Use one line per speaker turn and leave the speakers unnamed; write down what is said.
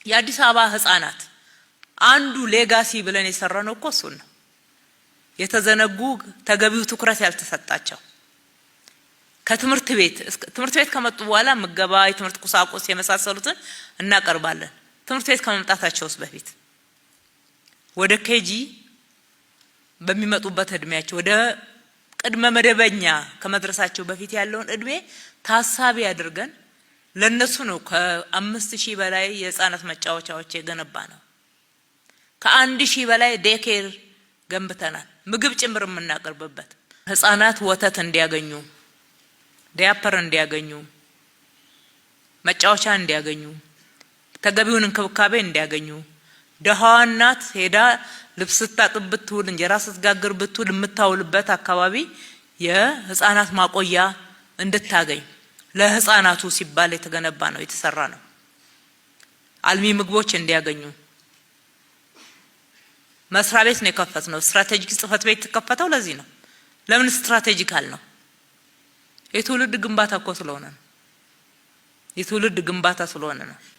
የአዲስ አበባ ህፃናት አንዱ ሌጋሲ ብለን የሰራነው እኮ እሱን ነው። የተዘነጉ ተገቢው ትኩረት ያልተሰጣቸው ከትምህርት ቤት ከመጡ በኋላ ምገባ፣ የትምህርት ቁሳቁስ የመሳሰሉትን እናቀርባለን። ትምህርት ቤት ከመምጣታቸውስ በፊት ወደ ኬጂ በሚመጡበት እድሜያቸው ወደ ቅድመ መደበኛ ከመድረሳቸው በፊት ያለውን እድሜ ታሳቢ አድርገን ለነሱ ነው ከ5000 በላይ የህፃናት መጫወቻዎች የገነባ ነው። ከ1000 በላይ ዴኬር ገንብተናል። ምግብ ጭምር የምናቀርብበት ህፃናት ወተት እንዲያገኙ፣ ዲያፐር እንዲያገኙ፣ መጫወቻ እንዲያገኙ፣ ተገቢውን እንክብካቤ እንዲያገኙ፣ ደሃዋ እናት ሄዳ ልብስ ስታጥብ ብትውል እንጀራ ስትጋግር ብትውል የምታውልበት አካባቢ የህፃናት ማቆያ እንድታገኝ ለህፃናቱ ሲባል የተገነባ ነው፣ የተሰራ ነው። አልሚ ምግቦች እንዲያገኙ መስሪያ ቤት ነው የከፈትነው። ስትራቴጂክ ጽህፈት ቤት የተከፈተው ለዚህ ነው። ለምን ስትራቴጂካል ነው? የትውልድ ግንባታ እኮ ስለሆነ ነው። የትውልድ ግንባታ ስለሆነ ነው።